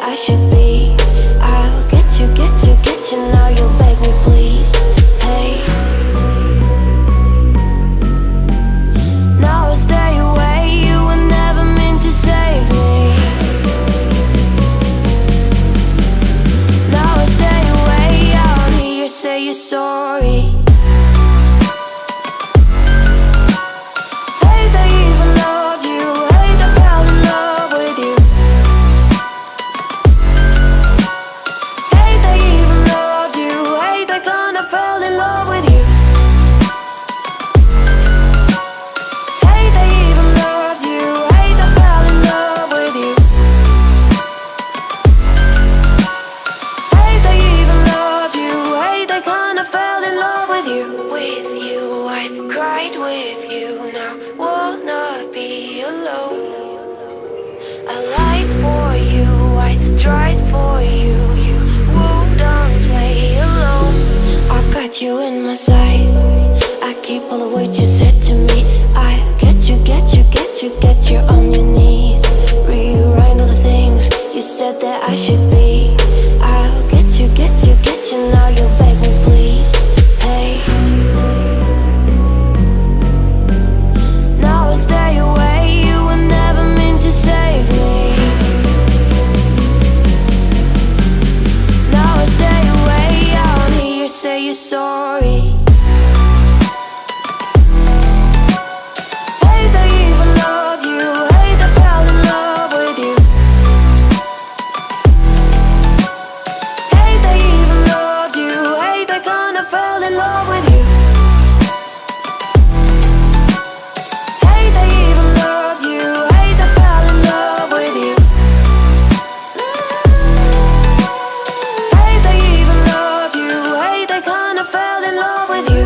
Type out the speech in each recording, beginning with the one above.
I should be. I'll get you, get you, get you. Now you'll beg me, please. Hey. Now I stay away. You were never meant to save me. Now I stay away. I don't hear you say you're sorry. You in my sight. I keep all the words you said to me. I get you, get you, get you, get you on your knees. Rewrite all the things you said that I should be. I'll get you, get you, get you. Now you'll beg me, please. Hey. Now I stay away. You were never meant to save me. Now I stay away. I don't hear you say you're sorry. Hate I even love you. Hate I fell in love with you. Hate I even loved you. Hate I kinda fell in love with you. Hate I even loved you. Hate I fell in love with you. Hate I even loved you. Hate I kinda fell in love with you.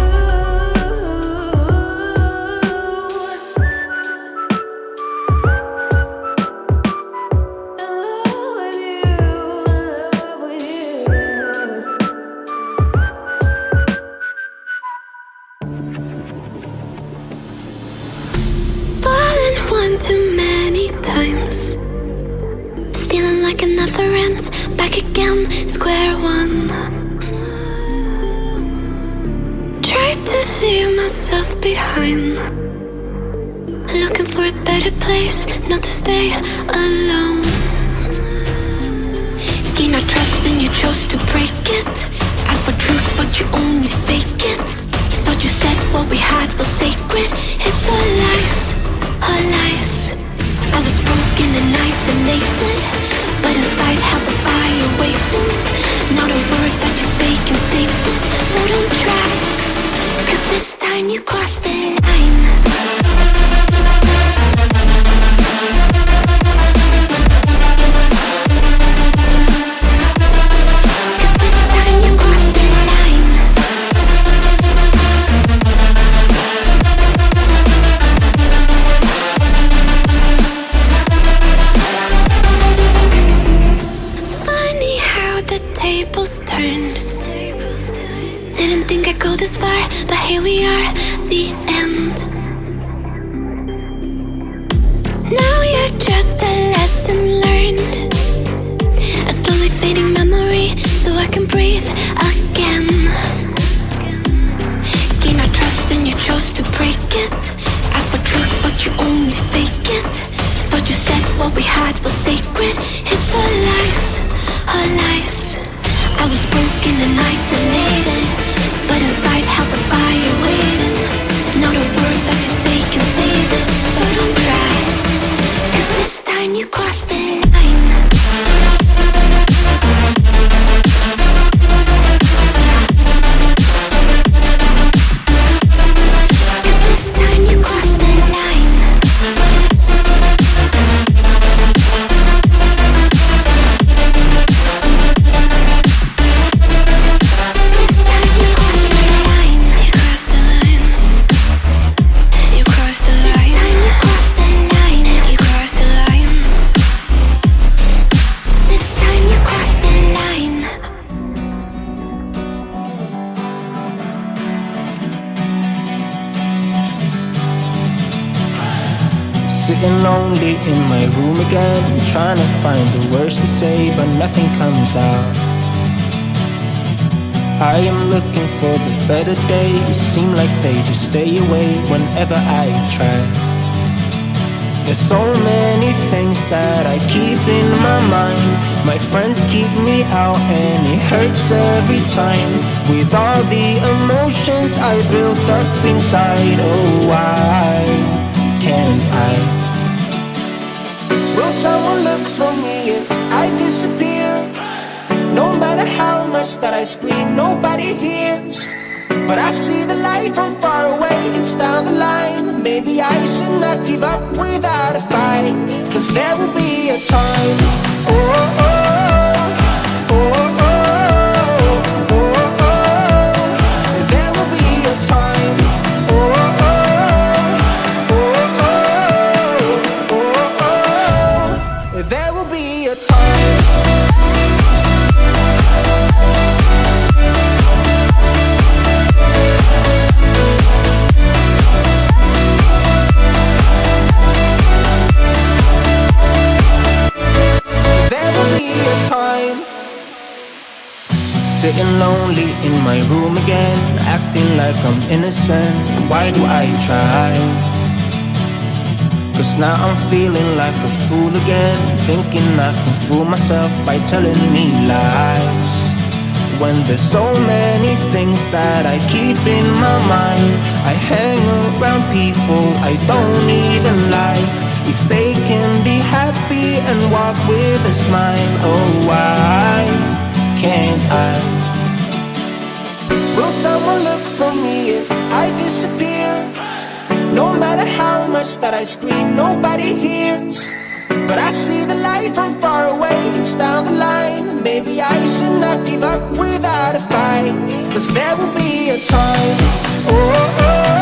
Fallen one too many times, feeling like it never ends. Back again, square one. Tried to leave myself behind, looking for a better place, not to stay alone. Gain our trust and you chose to break it. Ask for truth but you only fake it. Thought you said what we had was sacred. It's all lies, all lies. I was broken and isolated, but inside held the fire waiting. Not a word that you say can save this, so don't try, 'cause this time you crossed the line. Didn't think I'd go this far, but here we are, the end. Now you're just a lesson learned, a slowly fading memory, so I can breathe again. Gain our trust and you chose to break it. Ask for truth but you only fake it. Thought you said what we had was sacred. It's all lies, all lies. I was broken and isolated, but inside held the fire waiting. Not a word that you say can save this, so don't try, 'cause this time you crossed the line. lonely in my room again, trying to find the words to say, but nothing comes out. I am looking for the better days, seem like they just stay away whenever I try. There's so many things that I keep in my mind. My friends keep me out and it hurts every time. With all the emotions I built up inside, oh why can't I? Will someone look for me if I disappear? No matter how much that I scream, nobody hears. But I see the light from far away, it's down the line. Maybe I should not give up without a fight, 'cause there will be a time. Oh, oh, oh, oh, oh, oh, oh. There will be a time. Oh, oh, oh, oh, oh, oh, oh. There will be a time. Sitting lonely in my room again, acting like I'm innocent. Why do I try? 'Cause now I'm feeling like a fool again, thinking I can fool myself by telling me lies. When there's so many things that I keep in my mind, I hang around people I don't even like. If they can be happy and walk with a smile, oh why can't I? Will someone look for me if I disappear? No matter how much that I scream, nobody hears. But I see the light from far away, it's down the line. Maybe I should not give up without a fight, 'cause there will be a time. Oh, oh, oh.